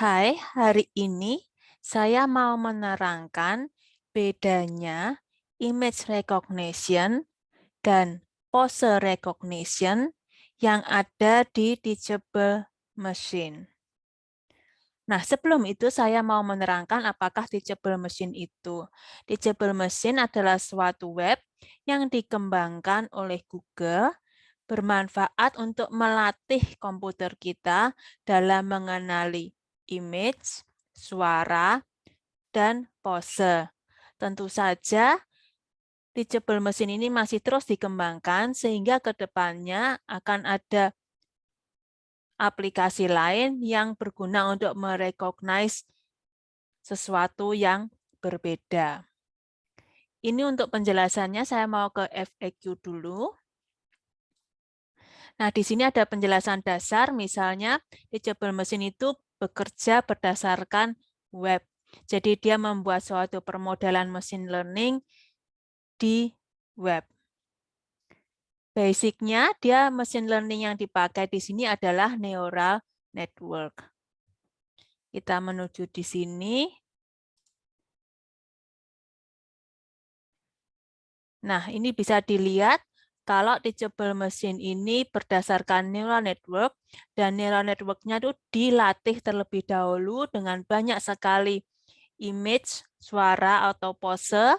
Hai, hari ini saya mau menerangkan bedanya image recognition dan pose recognition yang ada di Teachable Machine. Nah, sebelum itu saya mau menerangkan apakah Teachable Machine itu. Teachable Machine adalah suatu web yang dikembangkan oleh Google, bermanfaat untuk melatih komputer kita dalam mengenali image, suara, dan pose. Tentu saja, Teachable Machine ini masih terus dikembangkan sehingga ke depannya akan ada aplikasi lain yang berguna untuk merecognize sesuatu yang berbeda. Ini untuk penjelasannya saya mau ke FAQ dulu. Nah, di sini ada penjelasan dasar, misalnya Teachable Machine itu bekerja berdasarkan web. Jadi dia membuat suatu permodalan machine learning di web. Basicnya, dia machine learning yang dipakai di sini adalah neural network. Kita menuju di sini. Nah, ini bisa dilihat kalau Teachable Machine ini berdasarkan neural network, dan neural network-nya itu dilatih terlebih dahulu dengan banyak sekali image, suara, atau pose,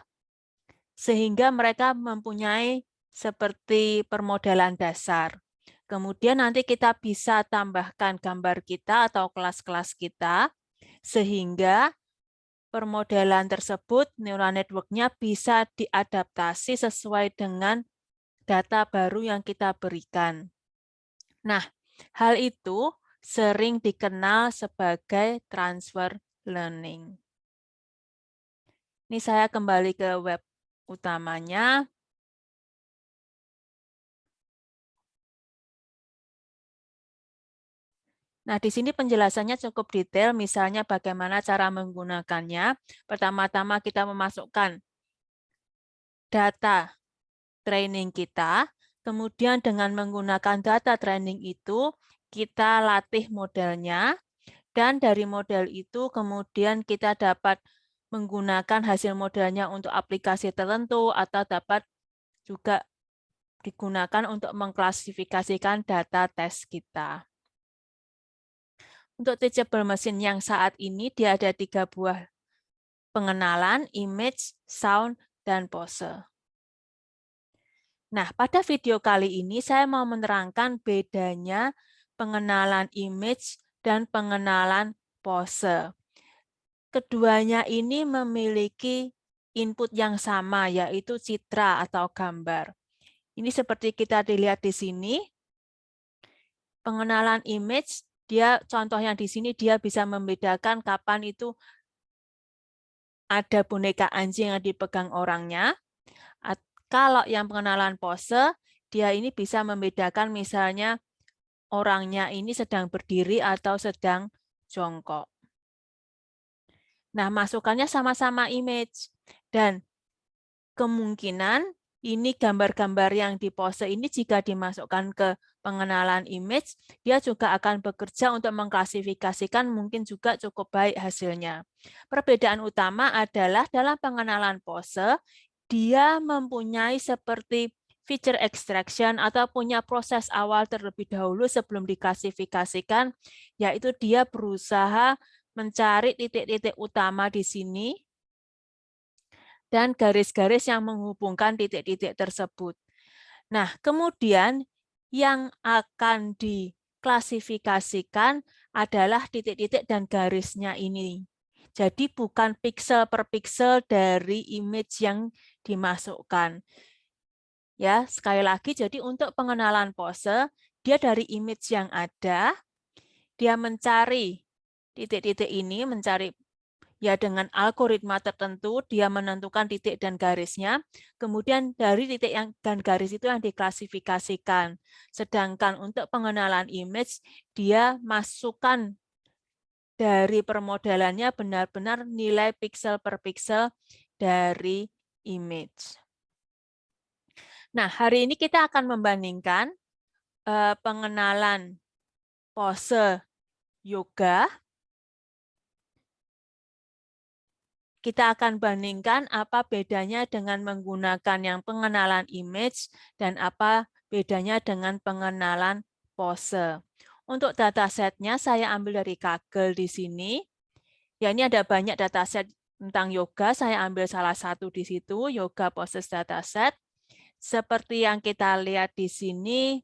sehingga mereka mempunyai seperti permodalan dasar. Kemudian nanti kita bisa tambahkan gambar kita atau kelas-kelas kita, sehingga permodalan tersebut, neural network-nya bisa diadaptasi sesuai dengan data baru yang kita berikan. Nah, hal itu sering dikenal sebagai transfer learning. Ini saya kembali ke web utamanya. Nah, di sini penjelasannya cukup detail, misalnya bagaimana cara menggunakannya. Pertama-tama kita memasukkan data training kita, kemudian dengan menggunakan data training itu, kita latih modelnya, dan dari model itu kemudian kita dapat menggunakan hasil modelnya untuk aplikasi tertentu, atau dapat juga digunakan untuk mengklasifikasikan data tes kita. Untuk Teachable Machine yang saat ini, dia ada 3 buah pengenalan, image, sound, dan pose. Nah, pada video kali ini saya mau menerangkan bedanya pengenalan image dan pengenalan pose. Keduanya ini memiliki input yang sama, yaitu citra atau gambar. Ini seperti kita dilihat di sini. Pengenalan image, dia contoh yang di sini dia bisa membedakan kapan itu ada boneka anjing yang dipegang orangnya. Kalau yang pengenalan pose, dia ini bisa membedakan misalnya orangnya ini sedang berdiri atau sedang jongkok. Nah, masukannya sama-sama image. Dan kemungkinan ini gambar-gambar yang di pose ini jika dimasukkan ke pengenalan image, dia juga akan bekerja untuk mengklasifikasikan, mungkin juga cukup baik hasilnya. Perbedaan utama adalah dalam pengenalan pose, dia mempunyai seperti feature extraction atau punya proses awal terlebih dahulu sebelum diklasifikasikan, yaitu dia berusaha mencari titik-titik utama di sini, dan garis-garis yang menghubungkan titik-titik tersebut. Nah, kemudian yang akan diklasifikasikan adalah titik-titik dan garisnya ini. Jadi bukan pixel per pixel dari image yang dimasukkan. Ya, sekali lagi, jadi untuk pengenalan pose, dia dari image yang ada, dia mencari titik-titik ini, mencari ya dengan algoritma tertentu, dia menentukan titik dan garisnya, kemudian dari titik yang dan garis itu yang diklasifikasikan. Sedangkan untuk pengenalan image, dia masukkan dari permodalannya benar-benar nilai pixel per pixel dari image. Nah, hari ini kita akan membandingkan pengenalan pose yoga kita akan bandingkan apa bedanya dengan menggunakan yang pengenalan image dan apa bedanya dengan pengenalan pose. Untuk datasetnya saya ambil dari Kaggle di sini. Ya, ini ada banyak dataset tentang yoga, saya ambil salah satu di situ, Yoga Poses Dataset. Seperti yang kita lihat di sini,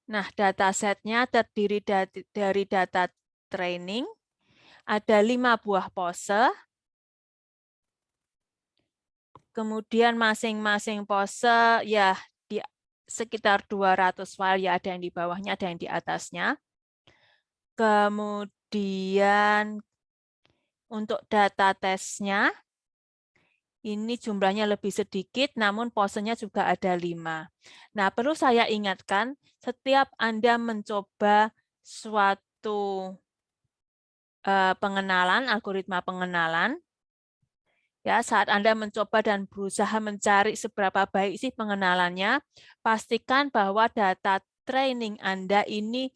nah, datasetnya terdiri dari data training, ada 5 buah pose, kemudian masing-masing pose ya di sekitar 200 file, ya ada yang di bawahnya, ada yang di atasnya. Kemudian untuk data tesnya, ini jumlahnya lebih sedikit, namun posenya juga ada 5. Nah, perlu saya ingatkan, setiap Anda mencoba suatu pengenalan, algoritma pengenalan, ya saat Anda mencoba dan berusaha mencari seberapa baik sih pengenalannya, pastikan bahwa data training Anda ini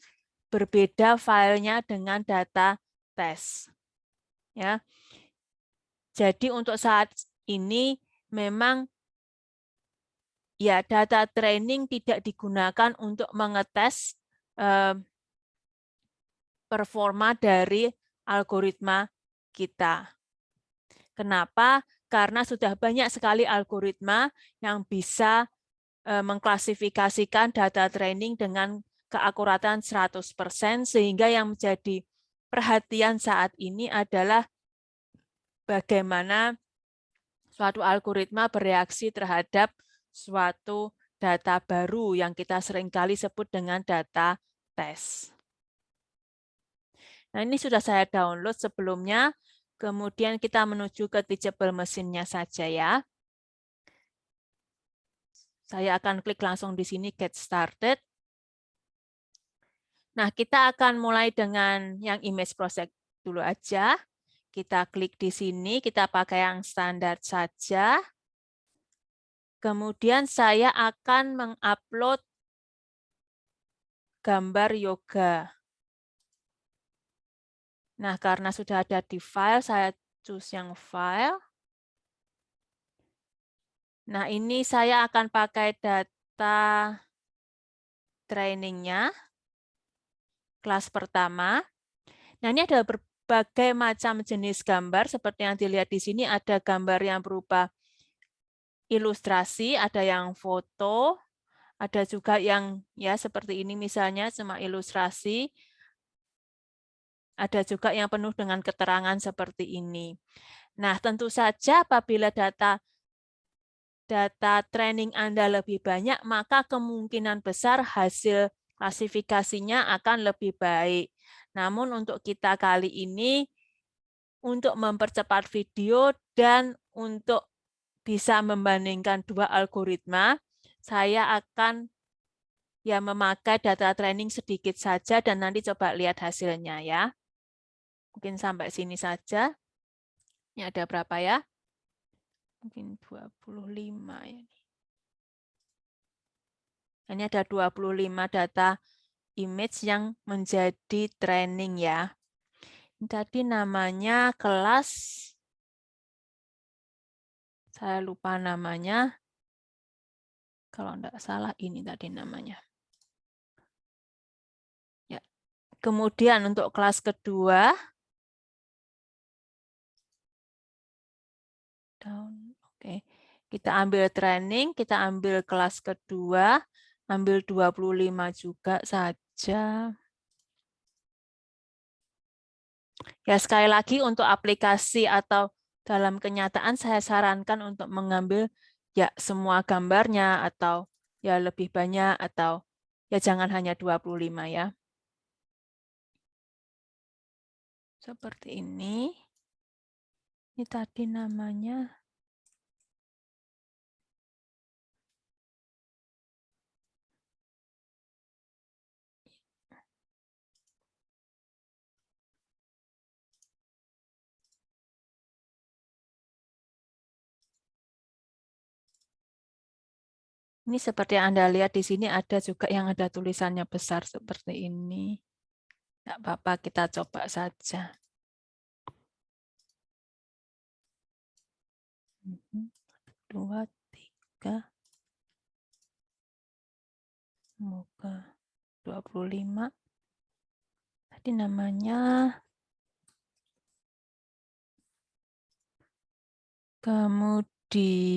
berbeda filenya dengan data tes. Ya. Jadi untuk saat ini memang ya data training tidak digunakan untuk mengetes performa dari algoritma kita. Kenapa? Karena sudah banyak sekali algoritma yang bisa mengklasifikasikan data training dengan keakuratan 100%, sehingga yang menjadi perhatian saat ini adalah bagaimana suatu algoritma bereaksi terhadap suatu data baru yang kita seringkali sebut dengan data tes. Nah, ini sudah saya download sebelumnya. Kemudian kita menuju ke teachable mesinnya saja ya. Saya akan klik langsung di sini Get Started. Nah, kita akan mulai dengan yang image project dulu aja. Kita klik di sini, kita pakai yang standar saja. Kemudian saya akan mengupload gambar yoga. Nah, karena sudah ada di file, saya choose yang file. Nah, ini saya akan pakai data trainingnya, kelas pertama. Nah, ini ada berbagai macam jenis gambar, seperti yang dilihat di sini, ada gambar yang berupa ilustrasi, ada yang foto, ada juga yang ya seperti ini misalnya, cuma ilustrasi, ada juga yang penuh dengan keterangan seperti ini. Nah, tentu saja apabila data training Anda lebih banyak, maka kemungkinan besar hasil klasifikasinya akan lebih baik. Namun untuk kita kali ini, untuk mempercepat video dan untuk bisa membandingkan dua algoritma, saya akan ya memakai data training sedikit saja dan nanti coba lihat hasilnya ya. Mungkin sampai sini saja. Ini ada berapa ya? Mungkin 25 ya. Ini ada 25 data image yang menjadi training ya. Tadi namanya kelas, saya lupa namanya. Kalau enggak salah ini tadi namanya. Ya. Kemudian untuk kelas kedua, oke. Kita ambil training, kita ambil kelas kedua, ambil 25 juga saja. Ya, sekali lagi untuk aplikasi atau dalam kenyataan saya sarankan untuk mengambil ya semua gambarnya atau ya lebih banyak atau ya jangan hanya 25 ya. Seperti ini. Ini tadi namanya. Ini seperti yang Anda lihat di sini ada juga yang ada tulisannya besar seperti ini. Tidak apa-apa, kita coba saja. Dua, tiga, semoga 25. Tadi namanya. Kemudian,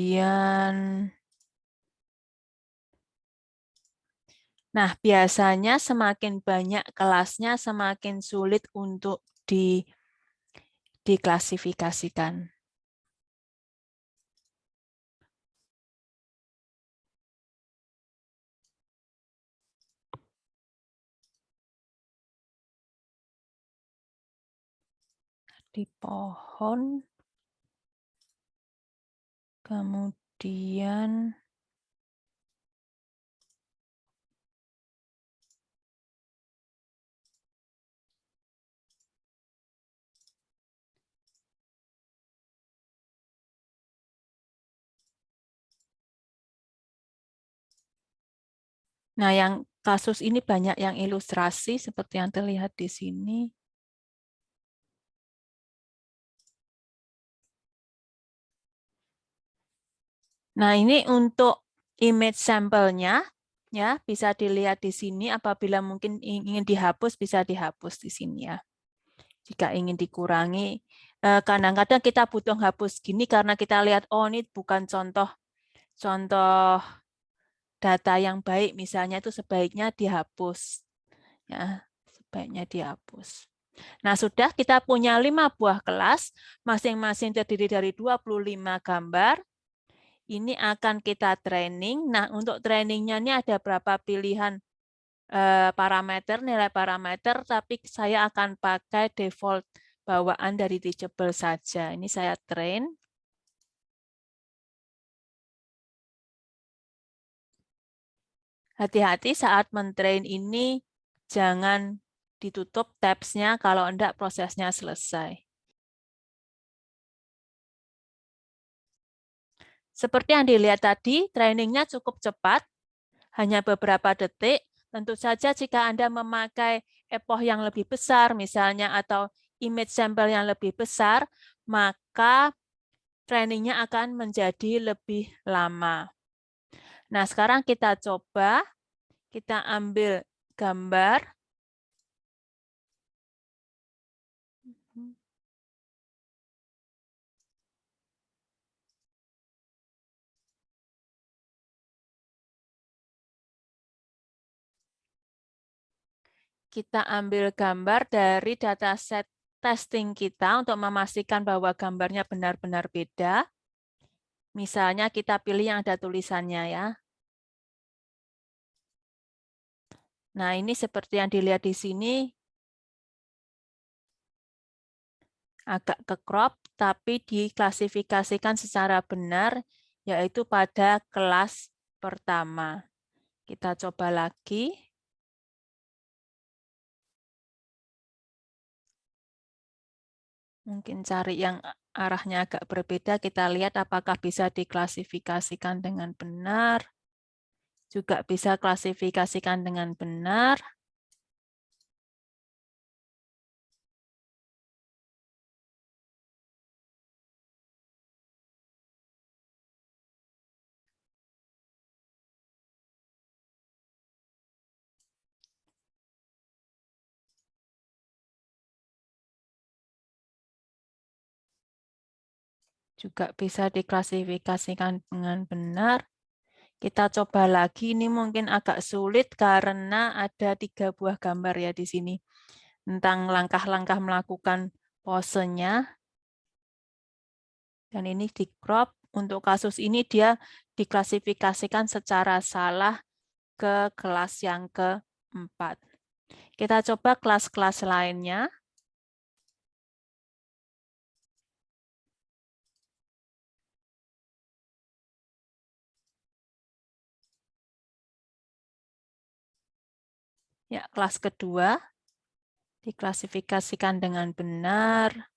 nah biasanya semakin banyak kelasnya, semakin sulit untuk diklasifikasikan. Di pohon, kemudian nah yang kasus ini banyak yang ilustrasi seperti yang terlihat di sini. Nah, ini untuk image sampelnya, ya bisa dilihat di sini. Apabila mungkin ingin dihapus, bisa dihapus di sini ya. Jika ingin dikurangi, kadang-kadang kita butuh hapus gini karena kita lihat, oh ini bukan contoh data yang baik, misalnya itu sebaiknya dihapus. Ya, sebaiknya dihapus. Nah, sudah kita punya 5 buah kelas, masing-masing terdiri dari 25 gambar. Ini akan kita training. Nah, untuk trainingnya ini ada berapa pilihan parameter, nilai parameter, tapi saya akan pakai default bawaan dari Teachable saja. Ini saya train. Hati-hati saat mentrain ini, jangan ditutup tabs-nya kalau enggak prosesnya selesai. Seperti yang dilihat tadi, trainingnya cukup cepat, hanya beberapa detik. Tentu saja jika Anda memakai epoch yang lebih besar, misalnya, atau image sampel yang lebih besar, maka trainingnya akan menjadi lebih lama. Nah, sekarang kita coba, kita ambil gambar. Kita ambil gambar dari dataset testing kita untuk memastikan bahwa gambarnya benar-benar beda. Misalnya kita pilih yang ada tulisannya ya. Nah, ini seperti yang dilihat di sini, agak ke crop, tapi diklasifikasikan secara benar, yaitu pada kelas pertama. Kita coba lagi. Mungkin cari yang arahnya agak berbeda, kita lihat apakah bisa diklasifikasikan dengan benar. Juga bisa klasifikasikan dengan benar. Juga bisa diklasifikasikan dengan benar. Kita coba lagi, ini mungkin agak sulit karena ada 3 buah gambar ya di sini. Tentang langkah-langkah melakukan posenya. Dan ini di crop. Untuk kasus ini dia diklasifikasikan secara salah ke kelas yang keempat. Kita coba kelas-kelas lainnya. Ya, kelas kedua diklasifikasikan dengan benar.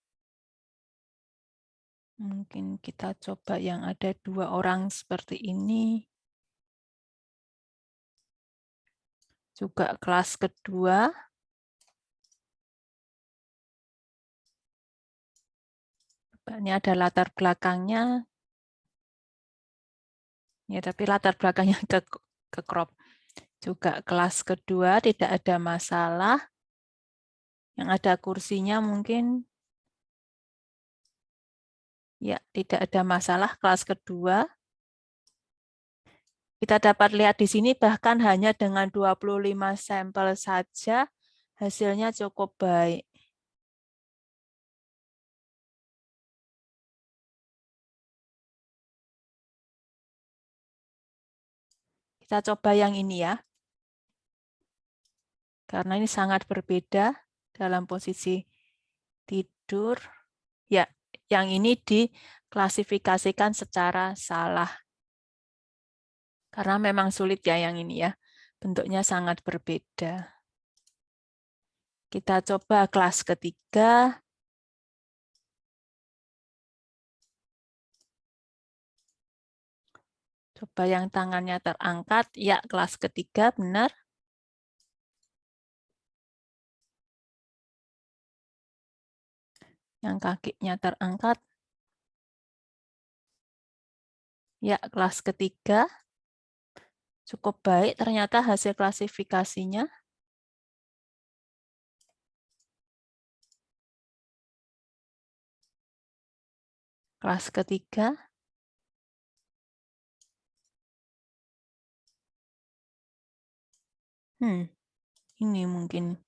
Mungkin kita coba yang ada 2 orang seperti ini. juga kelas kedua. Ini ada latar belakangnya. Ya, tapi latar belakangnya ke crop. Juga kelas kedua, tidak ada masalah. Yang ada kursinya mungkin. Ya, tidak ada masalah kelas kedua. Kita dapat lihat di sini bahkan hanya dengan 25 sampel saja hasilnya cukup baik. Kita coba yang ini ya. Karena ini sangat berbeda dalam posisi tidur. Ya, yang ini diklasifikasikan secara salah. Karena memang sulit ya yang ini ya. Bentuknya sangat berbeda. Kita coba kelas ketiga. Coba yang tangannya terangkat. Ya, kelas ketiga benar. Yang kakinya terangkat. Ya, kelas ketiga. Cukup baik ternyata hasil klasifikasinya. Kelas ketiga. Ini mungkin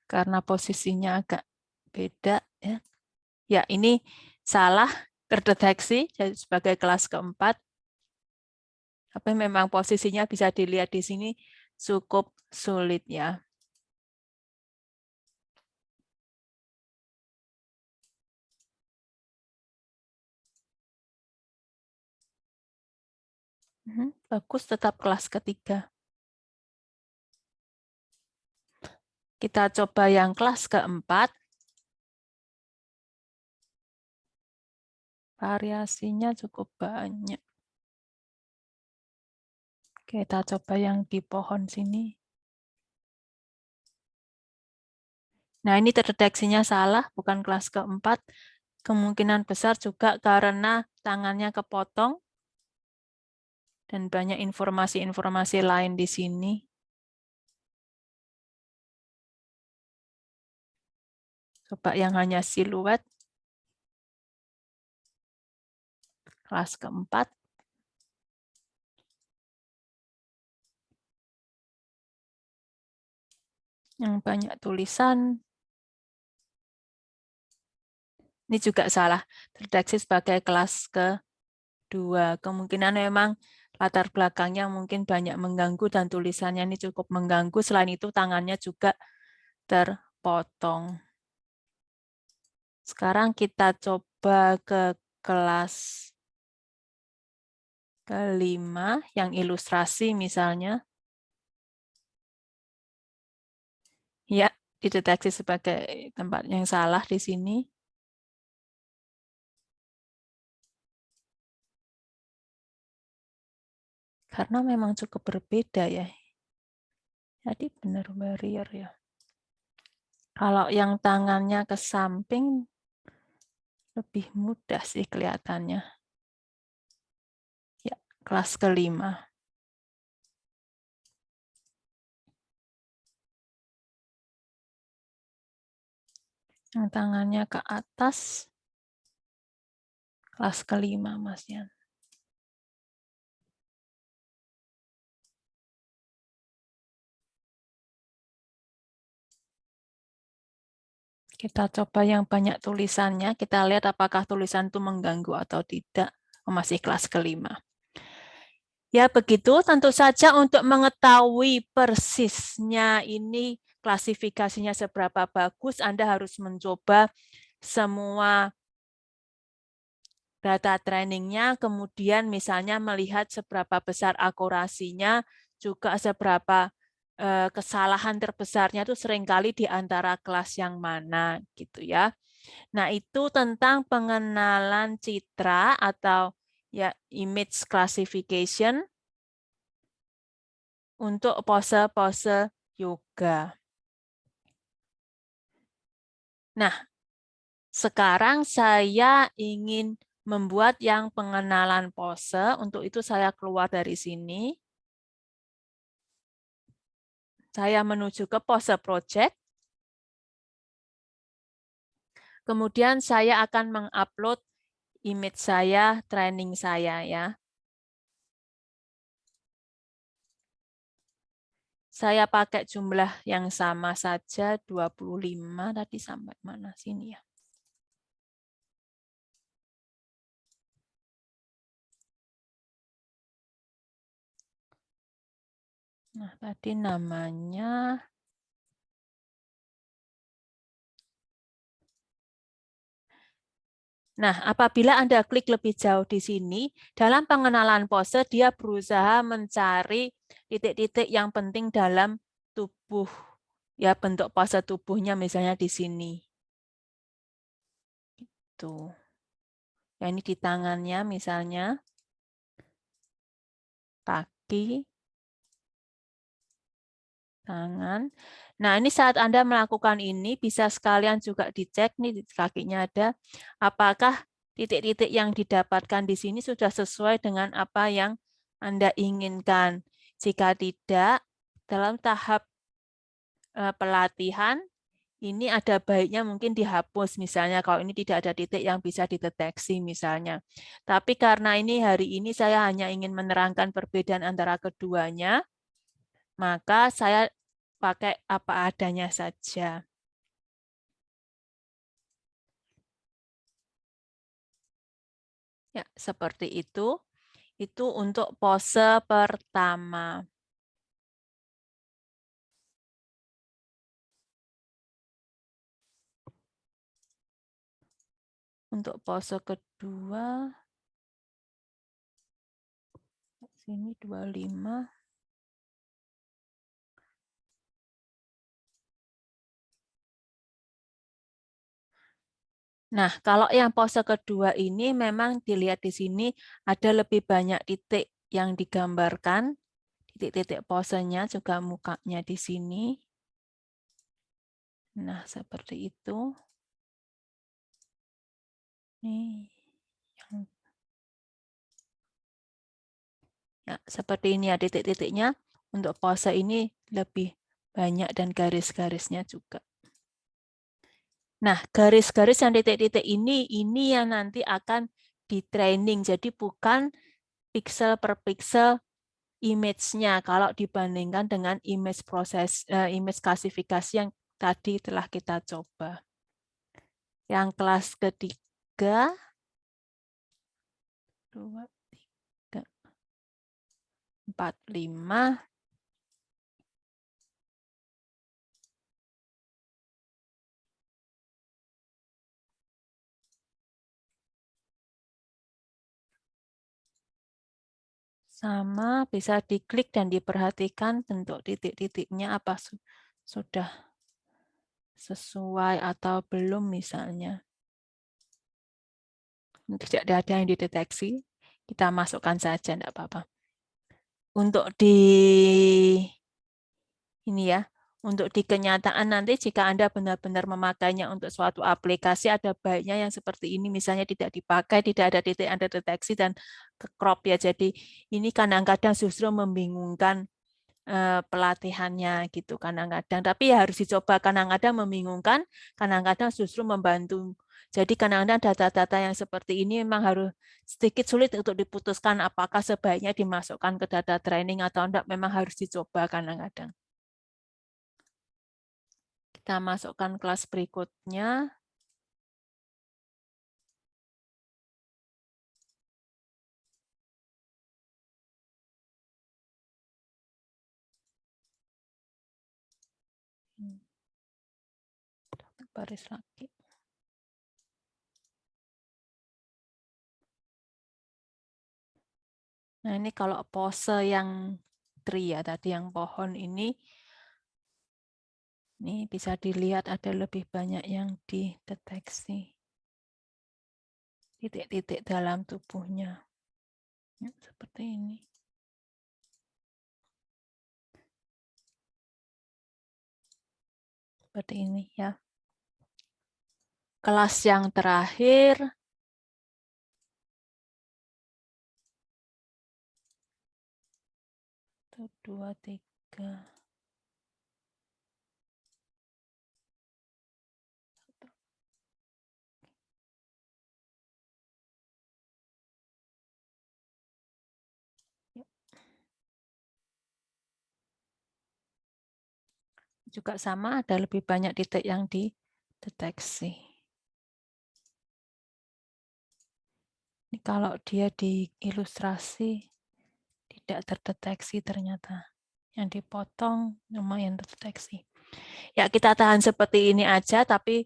karena posisinya agak beda ya. Ya, ini salah terdeteksi sebagai kelas keempat. Tapi memang posisinya bisa dilihat di sini cukup sulit ya. Bagus, tetap kelas ketiga. Kita coba yang kelas keempat. Variasinya cukup banyak. Kita coba yang di pohon sini. Nah, ini terdeteksinya salah, bukan kelas keempat. Kemungkinan besar juga karena tangannya kepotong. Dan banyak informasi-informasi lain di sini. Coba yang hanya siluet. Kelas keempat. Yang banyak tulisan. Ini juga salah. Terdeteksi sebagai kelas kedua. Kemungkinan memang latar belakangnya mungkin banyak mengganggu dan tulisannya ini cukup mengganggu. Selain itu tangannya juga terpotong. Sekarang kita coba ke kelas kelima, yang ilustrasi misalnya. Ya, dideteksi sebagai tempat yang salah di sini. Karena memang cukup berbeda ya. Jadi benar barrier ya. Kalau yang tangannya ke samping, lebih mudah sih kelihatannya. Ya, kelas kelima. Yang tangannya ke atas, kelas kelima, Mas Yan. Kita coba yang banyak tulisannya, kita lihat apakah tulisan itu mengganggu atau tidak. Masih kelas kelima. Ya begitu, tentu saja untuk mengetahui persisnya ini klasifikasinya seberapa bagus, Anda harus mencoba semua data trainingnya, kemudian misalnya melihat seberapa besar akurasinya, juga seberapa kesalahan terbesarnya itu seringkali di antara kelas yang mana gitu ya. Nah, itu tentang pengenalan citra atau ya image classification. untuk pose-pose yoga. Nah, sekarang saya ingin membuat yang pengenalan pose. Untuk itu saya keluar dari sini. Saya menuju ke pose project. Kemudian saya akan mengupload image saya, training saya ya. Saya pakai jumlah yang sama saja, 25 tadi sampai mana sini ya. Nah, tadi namanya Nah, apabila Anda klik lebih jauh di sini, dalam pengenalan pose, dia berusaha mencari titik-titik yang penting dalam tubuh. Ya, bentuk pose tubuhnya misalnya di sini. Tuh. Ya, ini di tangannya misalnya. Kaki. Tangan. Nah, ini saat Anda melakukan ini, bisa sekalian juga dicek nih, di kakinya ada, apakah titik-titik yang didapatkan di sini sudah sesuai dengan apa yang Anda inginkan. Jika tidak, dalam tahap pelatihan, ini ada baiknya mungkin dihapus, misalnya kalau ini tidak ada titik yang bisa dideteksi misalnya. Tapi karena ini hari ini saya hanya ingin menerangkan perbedaan antara keduanya, maka saya pakai apa adanya saja. Ya, seperti itu. Itu untuk pose pertama. Untuk pose kedua, sini 25. Nah, kalau yang pose kedua ini memang dilihat di sini ada lebih banyak titik yang digambarkan. Titik-titik posenya juga mukanya di sini. Nah, seperti itu. Nih, yang ya, seperti ini ya titik-titiknya. Untuk pose ini lebih banyak dan garis-garisnya juga. Nah, garis-garis yang titik-titik ini yang nanti akan di-training. Jadi bukan pixel per pixel image-nya kalau dibandingkan dengan image image klasifikasi yang tadi telah kita coba. Yang kelas ketiga, 2, 3, 4, 5. Sama, bisa diklik dan diperhatikan bentuk titik-titiknya apa sudah sesuai atau belum misalnya. Tidak ada yang dideteksi, kita masukkan saja, tidak apa-apa. Untuk ini ya, untuk di kenyataan nanti jika Anda benar-benar memakainya untuk suatu aplikasi, ada baiknya yang seperti ini, misalnya tidak dipakai, tidak ada titik Anda deteksi dan ke crop ya. Jadi ini kadang-kadang justru membingungkan pelatihannya gitu kadang-kadang. Tapi ya harus dicoba, kadang-kadang membingungkan, kadang-kadang justru membantu. Jadi kadang-kadang data-data yang seperti ini memang harus sedikit sulit untuk diputuskan apakah sebaiknya dimasukkan ke data training atau tidak, memang harus dicoba kadang-kadang. Kita masukkan kelas berikutnya. Baris lagi. Nah, ini kalau pose yang tree ya, tadi yang pohon ini bisa dilihat ada lebih banyak yang dideteksi. Titik-titik dalam tubuhnya. Ya, seperti ini. seperti ini ya. Kelas yang terakhir, satu, dua, tiga. Juga sama, ada lebih banyak titik yang dideteksi. Ini kalau dia di ilustrasi tidak terdeteksi ternyata. Yang dipotong lumayan terdeteksi. Ya, kita tahan seperti ini aja, tapi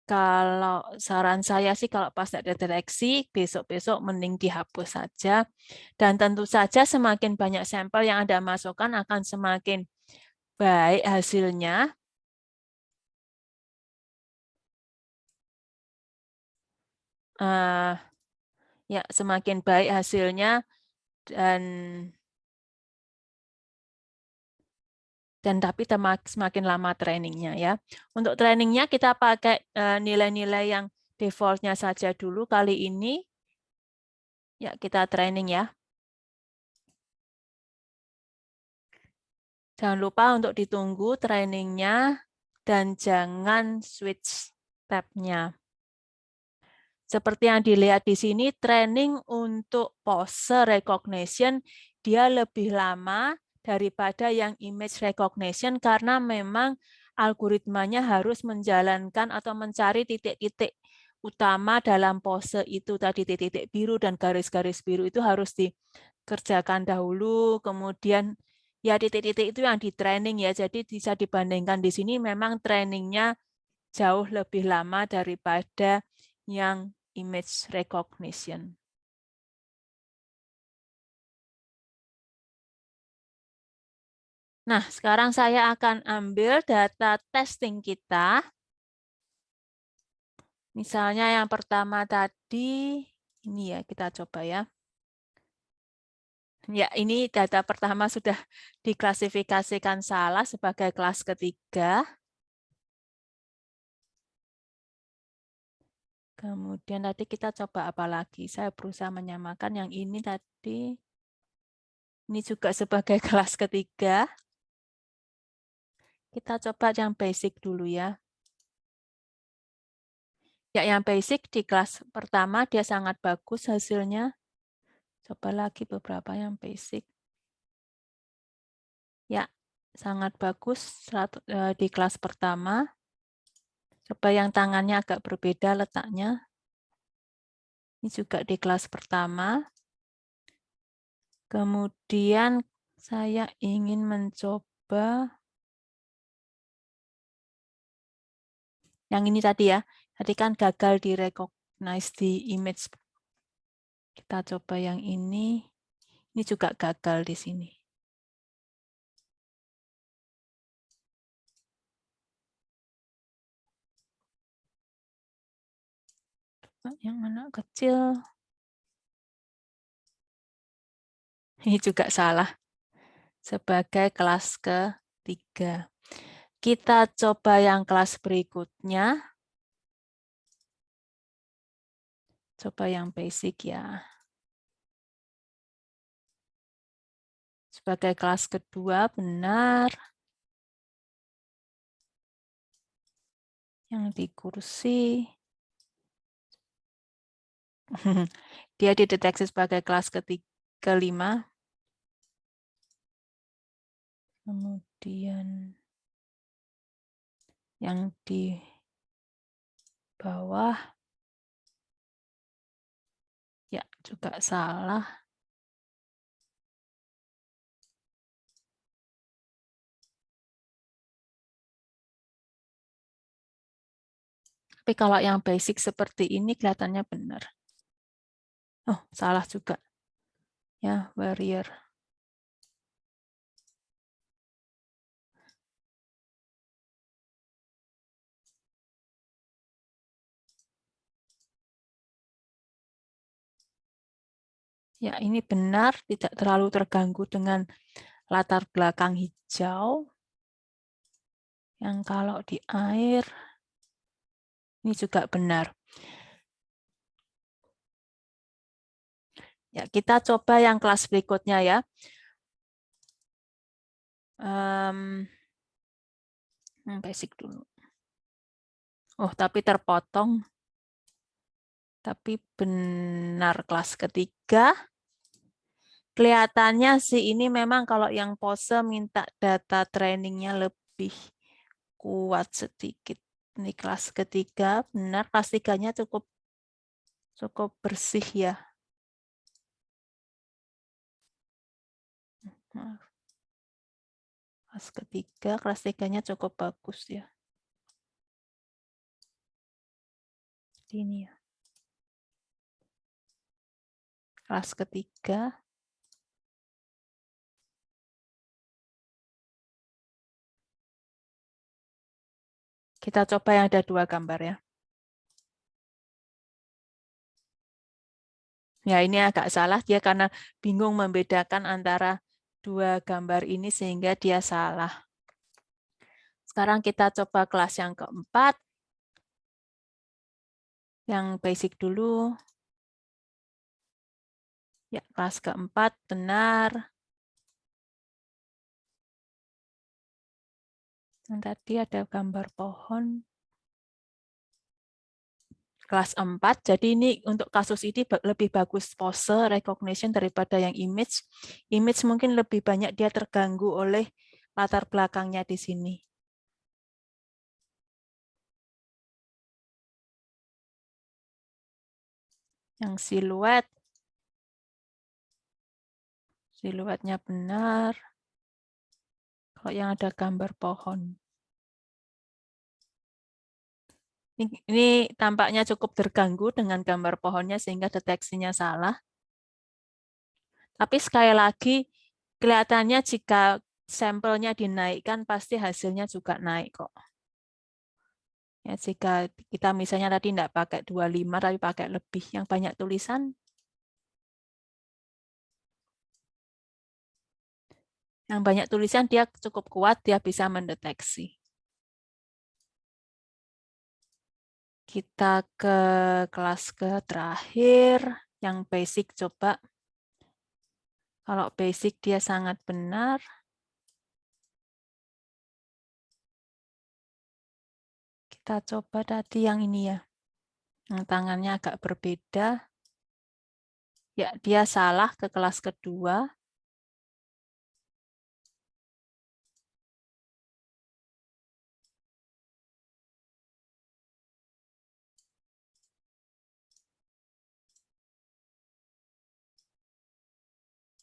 kalau saran saya sih kalau pas ada deteksi, besok-besok mending dihapus saja. Dan tentu saja semakin banyak sampel yang Anda masukkan akan semakin baik hasilnya. Ya, semakin baik hasilnya dan tapi semakin lama trainingnya ya. Untuk trainingnya kita pakai nilai-nilai yang defaultnya saja dulu kali ini. Ya, kita training ya. Jangan lupa untuk ditunggu trainingnya dan jangan switch tab-nya. Seperti yang dilihat di sini, training untuk pose recognition dia lebih lama daripada yang image recognition karena memang algoritmanya harus menjalankan atau mencari titik-titik utama dalam pose itu tadi, titik-titik biru dan garis-garis biru itu harus dikerjakan dahulu, kemudian ya titik-titik itu yang di training ya, jadi bisa dibandingkan di sini memang trainingnya jauh lebih lama daripada yang image recognition. Nah, sekarang saya akan ambil data testing kita. Misalnya yang pertama tadi, ini ya kita coba ya. Ya, ini data pertama sudah diklasifikasikan salah sebagai kelas ketiga. Kemudian tadi kita coba apa lagi? Saya berusaha menyamakan yang ini tadi. Ini juga sebagai kelas ketiga. Kita coba yang basic dulu ya. Ya, yang basic di kelas pertama dia sangat bagus hasilnya. Coba lagi beberapa yang basic. Ya, sangat bagus di kelas pertama. Coba yang tangannya agak berbeda letaknya. Ini juga di kelas pertama. Kemudian saya ingin mencoba yang ini tadi ya. Tadi kan gagal di recognize di image. Kita coba yang ini. Ini juga gagal di sini. Yang anak kecil. Ini juga salah. Sebagai kelas ketiga. Kita coba yang kelas berikutnya. Coba yang basic ya. Sebagai kelas kedua, benar. Yang di kursi. Dia dideteksi sebagai kelas kelima. Kemudian yang di bawah. Ya, juga salah. Tapi kalau yang basic seperti ini kelihatannya benar. Oh, salah juga. Ya, warrior. Ya, ini benar, tidak terlalu terganggu dengan latar belakang hijau. Yang kalau di air, ini juga benar. Ya, kita coba yang kelas berikutnya ya. Basic dulu. Oh, tapi terpotong. Tapi benar kelas ketiga. Kelihatannya sih ini memang kalau yang pose minta data trainingnya lebih kuat sedikit. Ini kelas ketiga, benar kelas tiganya cukup bersih ya. Kelas tiganya cukup bagus ya. Ini ya. Kelas ketiga. Kita coba yang ada 2 gambar ya. Ya, ini agak salah dia karena bingung membedakan antara 2 gambar ini sehingga dia salah. Sekarang kita coba kelas yang keempat. Yang basic dulu. Ya, kelas keempat benar. Dan tadi ada gambar pohon. Kelas 4, jadi ini untuk kasus ini lebih bagus pose recognition daripada yang image. Image mungkin lebih banyak dia terganggu oleh latar belakangnya di sini. Yang siluetnya benar. Kalau yang ada gambar pohon. Ini tampaknya cukup terganggu dengan gambar pohonnya sehingga deteksinya salah. Tapi sekali lagi, kelihatannya jika sampelnya dinaikkan, pasti hasilnya juga naik kok. Ya, jika kita misalnya tadi tidak pakai 25, tapi pakai lebih yang banyak tulisan. Yang banyak tulisan dia cukup kuat, dia bisa mendeteksi. Kita ke kelas terakhir, yang basic coba. Kalau basic dia sangat benar. Kita coba tadi yang ini ya. Yang tangannya agak berbeda. Ya, dia salah ke kelas kedua.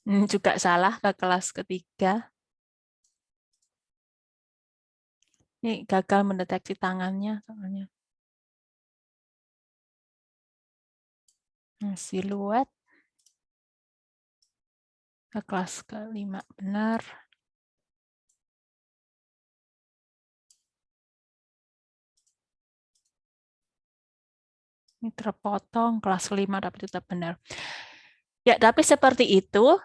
Juga salah ke kelas ketiga. Ini gagal mendeteksi tangannya soalnya. Siluet. Ke kelas kelima benar. Ini terpotong kelas 5 tapi tetap benar. Ya, tapi seperti itu.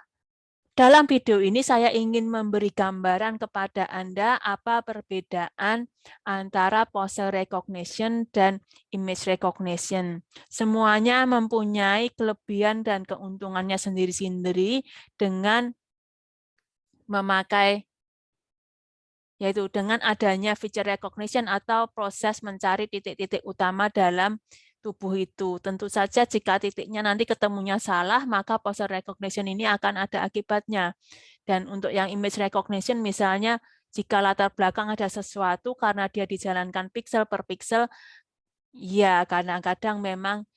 Dalam video ini saya ingin memberi gambaran kepada Anda apa perbedaan antara pose recognition dan image recognition. Semuanya mempunyai kelebihan dan keuntungannya sendiri-sendiri dengan memakai, yaitu dengan adanya feature recognition atau proses mencari titik-titik utama dalam tubuh itu. Tentu saja jika titiknya nanti ketemunya salah, maka pose recognition ini akan ada akibatnya. Dan untuk yang image recognition, misalnya jika latar belakang ada sesuatu karena dia dijalankan pixel per pixel, ya kadang-kadang memang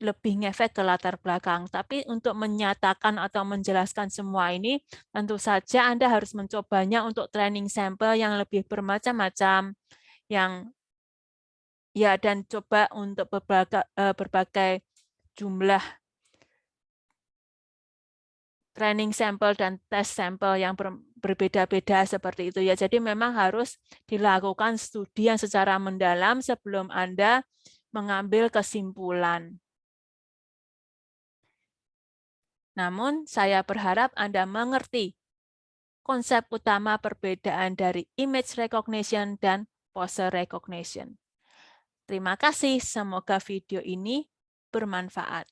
lebih ngefek ke latar belakang. Tapi untuk menyatakan atau menjelaskan semua ini, tentu saja Anda harus mencobanya untuk training sampel yang lebih bermacam-macam, yang ya dan coba untuk berbagai jumlah training sampel dan tes sampel yang berbeda-beda seperti itu ya. Jadi memang harus dilakukan studi yang secara mendalam sebelum Anda mengambil kesimpulan. Namun saya berharap Anda mengerti konsep utama perbedaan dari image recognition dan pose recognition. Terima kasih, semoga video ini bermanfaat.